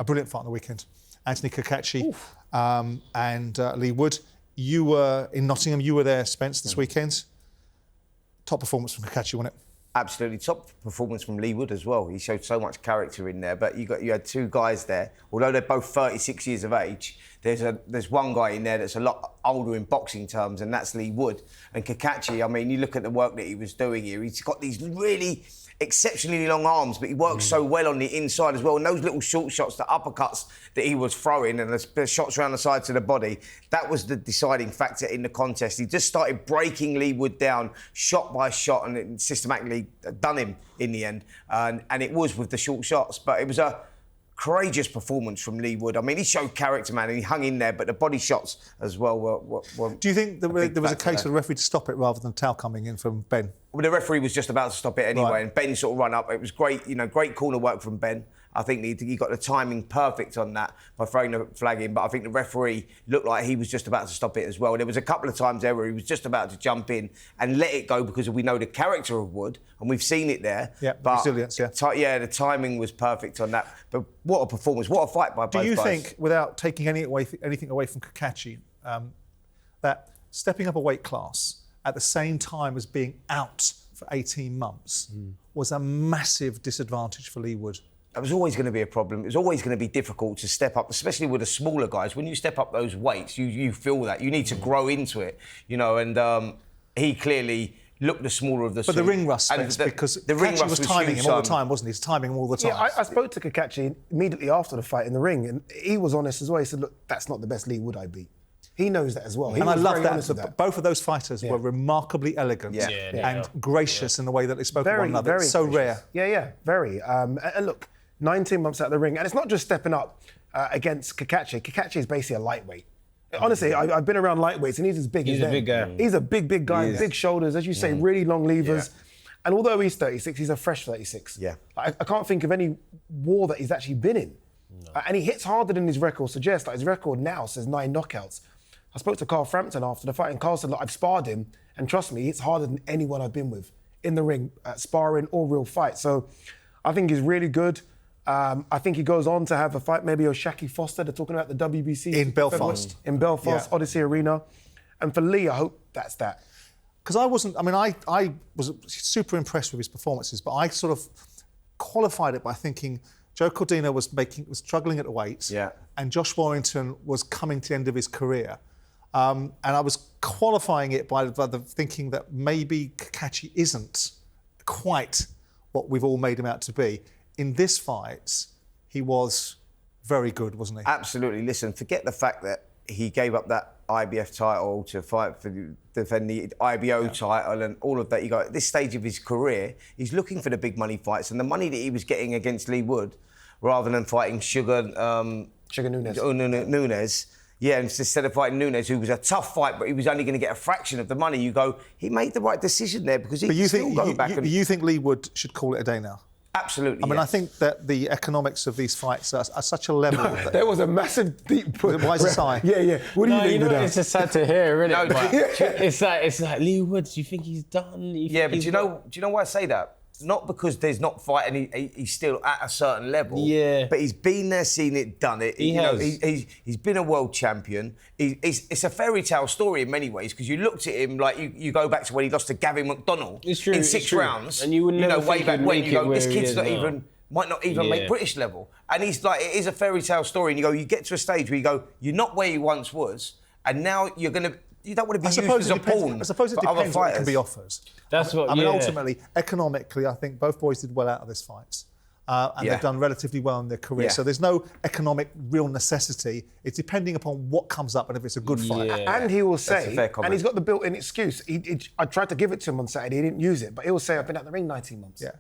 a brilliant fight on the weekend. Anthony Cacace and Leigh Wood. You were in Nottingham. You were there, Spence, this weekend. Top performance from Cacace, wasn't it? Absolutely, top performance from Leigh Wood as well. He showed so much character in there. But you had two guys there. Although they're both 36 years of age, there's one guy in there that's a lot older in boxing terms, and that's Leigh Wood. And Cacace, I mean, you look at the work that he was doing here. He's got these really exceptionally long arms, but he works so well on the inside as well. And those little short shots, the uppercuts that he was throwing and the shots around the sides of the body, that was the deciding factor in the contest. He just started breaking Leigh Wood down shot by shot and it systematically done him in the end. And it was with the short shots. But it was a courageous performance from Leigh Wood. I mean, he showed character, man, and he hung in there, but the body shots as well were Do you think there was a case for the referee to stop it rather than towel coming in from Ben? Well, the referee was just about to stop it anyway, Right. and Ben sort of run up. It was great, great corner work from Ben. I think he got the timing perfect on that by throwing the flag in, but I think the referee looked like he was just about to stop it as well. There was a couple of times there where he was just about to jump in and let it go because we know the character of Wood, and we've seen it there. Yeah, but resilience, yeah. The timing was perfect on that. But what a performance, what a fight by both guys. Do you think, without taking anything away from Cacace, that stepping up a weight class at the same time as being out for 18 months was a massive disadvantage for Leigh Wood? It was always going to be a problem. It was always going to be difficult to step up, especially with the smaller guys. When you step up those weights, you feel that. You need to grow into it, and he clearly looked the smaller of the two. But the ring rust, because the ring rust was timing him all the time, wasn't he? He's timing him all the time. Yeah, I spoke to Cacace immediately after the fight in the ring, and he was honest as well. He said, look, that's not the best Leigh Wood I beat. He knows that as well. And I love that. Both of those fighters were remarkably elegant and gracious in the way that they spoke to one another. It's so rare. Yeah, very. And look, 19 months out of the ring, and it's not just stepping up against Cacace. Cacace is basically a lightweight. Honestly, I've been around lightweights, and he's as big as them. He's a big guy. He's a big guy, big shoulders, as you say, really long levers. Yeah. And although he's 36, he's a fresh 36. Yeah. I can't think of any war that he's actually been in. No. And he hits harder than his record suggests. Like his record now says 9 knockouts. I spoke to Carl Frampton after the fight, and Carl said, look, I've sparred him, and trust me, he hits harder than anyone I've been with in the ring, sparring or real fight. So I think he's really good. I think he goes on to have a fight, maybe Oshaki Foster. They're talking about the WBC. In Belfast. In Belfast, Odyssey Arena. And for Leigh, I hope that's that. Because I was super impressed with his performances, but I sort of qualified it by thinking Joe Cordina was struggling at the weight, and Josh Warrington was coming to the end of his career. And I was qualifying it by the thinking that maybe Cacace isn't quite what we've all made him out to be. In this fight, he was very good, wasn't he? Absolutely. Listen, forget the fact that he gave up that IBF title to fight defend the IBO title and all of that. At this stage of his career, he's looking for the big money fights, and the money that he was getting against Leigh Wood, rather than fighting Sugar Nunes. Yeah, instead of fighting Nunes, who was a tough fight, but he was only going to get a fraction of the money. You go, he made the right decision there because he can still go back. But you think Leigh Wood should call it a day now? Absolutely. I mean, I think that the economics of these fights are such a level. There was a massive deep put. Why is it sigh? Yeah. What do you think? It's just sad to hear, isn't it? It's like Leigh Wood. Do you think he's done? Do you know why I say that? Not because there's not fighting, he's still at a certain level. Yeah. But he's been there, seen it, done it. He's been a world champion. It's a fairy tale story in many ways because you looked at him like you go back to when he lost to Gavin McDonnell in 6 rounds. And you would never way back when you go, this kid's might not even make British level. And he's like, it is a fairy tale story. And you get to a stage where you go, you're not where you once was, and now you don't want to be used as a pawn. I suppose it depends what can be offered. That's what. I mean, ultimately, economically, I think both boys did well out of this fight, and they've done relatively well in their career. So there's no economic real necessity. It's depending upon what comes up and if it's a good fight. And he will say, and he's got the built-in excuse. I tried to give it to him on Saturday. He didn't use it, but he will say, "I've been at the ring 19 months." Yeah.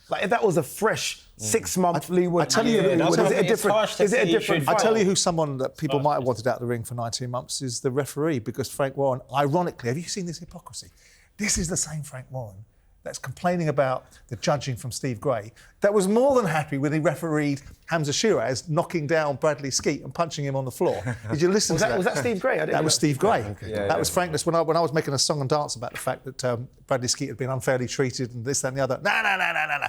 Like if that was a fresh 6-month Leigh Wood, I tell you, is it a different fight? I tell you who someone that people might have wanted out of the ring for 19 months is the referee, because Frank Warren, ironically, have you seen this hypocrisy? This is the same Frank Warren that's complaining about the judging from Steve Gray, that was more than happy when he refereed Hamza Shiraz knocking down Bradley Skeet and punching him on the floor. Did you listen to that? Was that Steve Gray? That was Steve Gray. That was frankness. When I was making a song and dance about the fact that Bradley Skeet had been unfairly treated and this, that and the other. No.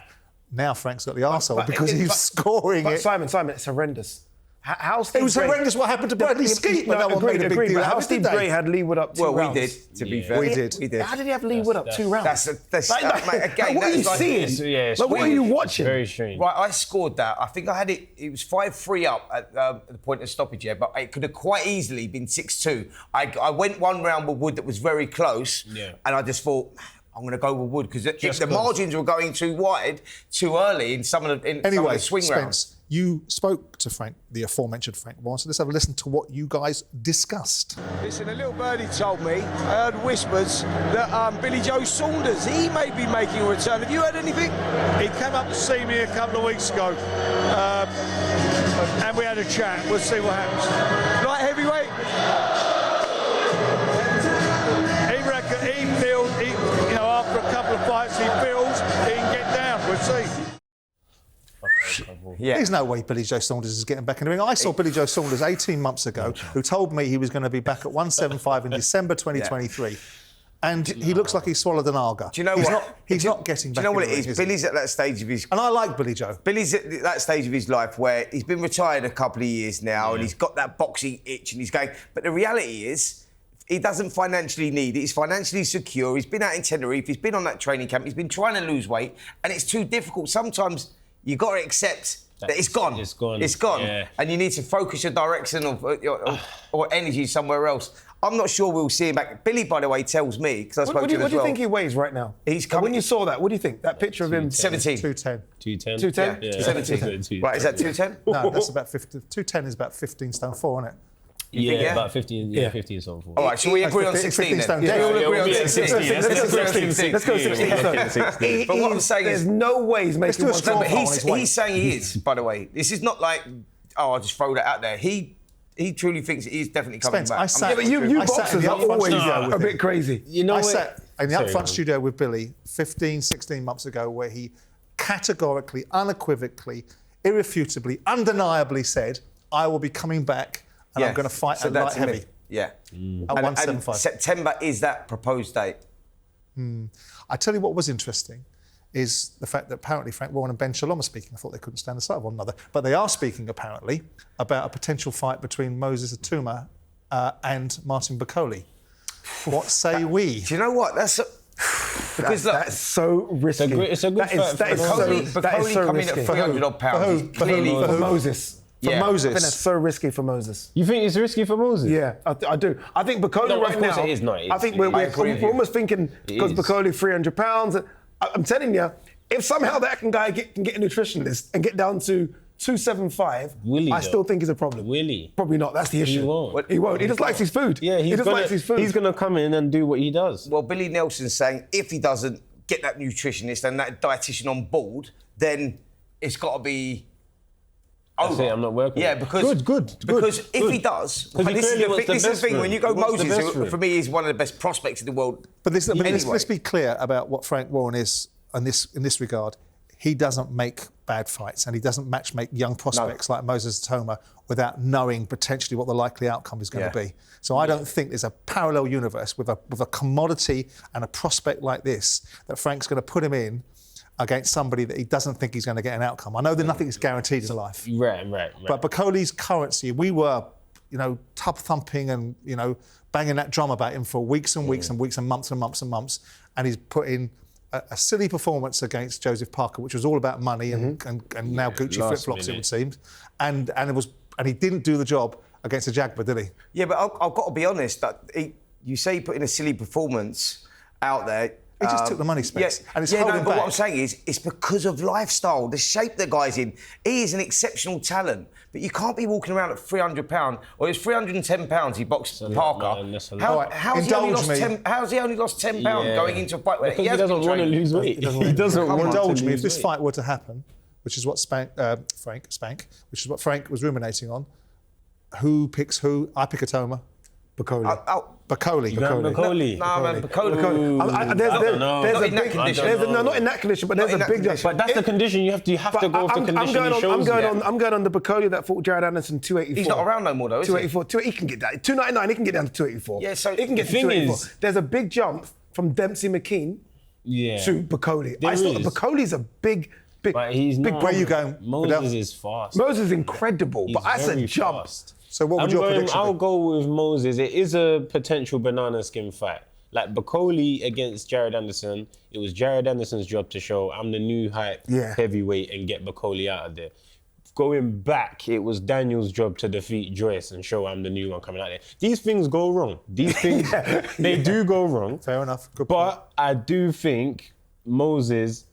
now Frank's got the arsehole because he's scoring it. Simon, it's horrendous. How Steve It was Gray, horrendous what happened to Bradley Skeet when that one made a big deal. But how Steve Gray had Leigh Wood up 2 rounds. Well, we did, to be fair. We did. How did he have Leigh Wood up 2 rounds? Mate, again, what are you seeing? What are you watching? Very strange. Right, I scored that. I think I had it. It was 5-3 up at the point of stoppage, but it could have quite easily been 6-2. I went 1 round with Wood that was very close, and I just thought, I'm going to go with Wood because the margins were going too wide, too early in some of the swing rounds. You spoke to Frank, the aforementioned Frank Warren, so let's have a listen to what you guys discussed. Listen, a little birdie told me, I heard whispers, that Billy Joe Saunders, he may be making a return. Have you heard anything? He came up to see me a couple of weeks ago, and we had a chat. We'll see what happens. Light heavyweight? He feels, after a couple of fights, he feels he can get down. We'll see. Yeah. There's no way Billy Joe Saunders is getting back in the ring. I saw Billy Joe Saunders 18 months ago, who told me he was going to be back at 175 in December 2023. Yeah. And he looks like he swallowed an alga. Do you know what? He's not getting back. Do you know what in the it ring, is? Billy's at that stage of his... And I like Billy Joe. Billy's at that stage of his life where he's been retired a couple of years now and he's got that boxing itch and he's going... But the reality is... He doesn't financially need it. He's financially secure. He's been out in Tenerife. He's been on that training camp. He's been trying to lose weight, and it's too difficult. Sometimes you've got to accept that it's gone. It's gone. It's gone, yeah. And you need to focus your direction or energy somewhere else. I'm not sure we'll see him back. Billy, by the way, tells me because I spoke to him as well. What do you think he weighs right now? He's coming. When you saw that, what do you think? That picture of him, 17, 210. 210, yeah. 17. Right, is that 210? No, that's about 50. 210 is about 15 stone 4, isn't it? Yeah, about 15. Yeah, 15 stone 4. All right, so we agree on 16 then. We all agree on 16. Let's go 16. But what I'm saying is, there's no way he's making one. But he's saying he is. By the way, this is not like, I'll just throw that out there. He truly thinks he's definitely coming back. But you boxers are always a bit crazy. I sat in the upfront studio with Billy 15, 16 months ago, where he categorically, unequivocally, irrefutably, undeniably said, "I will be coming back." And I'm going to fight at light heavy. Yeah. At 175. And September is that proposed date. I tell you what was interesting is the fact that apparently Frank Warren and Ben Shalom are speaking. I thought they couldn't stand the sight of one another. But they are speaking, apparently, about a potential fight between Moses Itauma and Martin Bakole. What say we? Do you know what? That's so risky. It's a good fight. Bakole coming at 300 odd pounds. Clearly for Moses. Moses. I think that's so risky for Moses. You think it's risky for Moses? Yeah, I do. I think Bakole right now... it is not. I think we're almost thinking, because Bakole £300, I'm telling you, if somehow that guy can get a nutritionist and get down to 275, I still think is a problem. Will he? Probably not, that's the issue. He won't. He just likes his food. Yeah, he just likes his food. He's going to come in and do what he does. Well, Billy Nelson's saying if he doesn't get that nutritionist and that dietitian on board, then it's got to be... Over. I'm not working. Yeah, because if he does, this is the thing. When you go Moses, who for me is one of the best prospects in the world. But let's be clear about what Frank Warren is in this regard. He doesn't make bad fights, and he doesn't matchmake young prospects like Moses Itauma without knowing potentially what the likely outcome is going to be. So I don't think there's a parallel universe with a commodity and a prospect like this that Frank's going to put him in against somebody that he doesn't think he's going to get an outcome. I know that nothing is guaranteed in life. Right. But Bakole's currency, we were, tub thumping and, banging that drum about him for weeks and weeks and weeks and months and months and months. And he's put in a silly performance against Joseph Parker, which was all about money and now Gucci flip-flops, it would seem. And he didn't do the job against the Jagba, did he? Yeah, but I've got to be honest, that you say he put in a silly performance out there. He just took the money, Spence. And it's holding but back. what I'm saying is, it's because of lifestyle, the shape the guy's in. He is an exceptional talent, but you can't be walking around at £300, or it's £310 he boxed Parker. How's he only lost £10 going into a fight where he doesn't want to lose weight? He doesn't want to indulge me. lose If this weight. fight were to happen, which is what which is what Frank was ruminating on, who picks who? I pick Itauma. Bakole. Bakole. No, man, Bakole. Not in that condition, but there's a big... But that's the condition. You have to go off the condition he shows I'm going on the Bakole that fought Jared Anderson 284. He's not around no more though, is he? 284. He can get that. 299, he can get down to 284. Yeah, so he can get to 284. There's a big jump from Dempsey McKean to Bakole. I thought Bakole's a big But he's not. Where are you going? Moses is fast. Moses is incredible, but that's a very jump. fast. So what would your prediction I'll be? go with Moses. It is a potential banana skin fight. Like Bakole against Jared Anderson, it was Jared Anderson's job to show I'm the new hype heavyweight and get Bakole out of there. Going back, it was Daniel's job to defeat Joyce and show I'm the new one coming out there. These things go wrong. These things, they do go wrong. Fair enough. Good point. But I do think Moses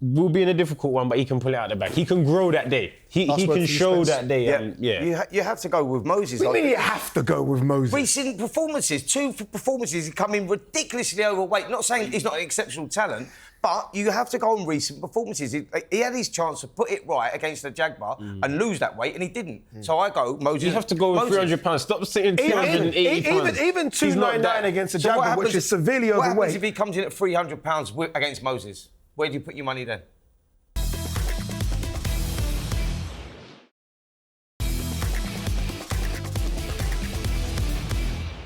will be in a difficult one, but he can pull it out the back. He can grow that day. He can show that day. You have to go with Moses. What do you mean you have to go with Moses? Recent performances, 2 performances, he's come in ridiculously overweight. Not saying he's not an exceptional talent, but you have to go on recent performances. He had his chance to put it right against the Jaguar and lose that weight, and he didn't. So I go Moses. You have to go with 300 pounds. Stop saying 280 pounds. Even 299 against the Jaguar, which is severely What overweight. happens if he comes in at 300 pounds against Moses? Where do you put your money then?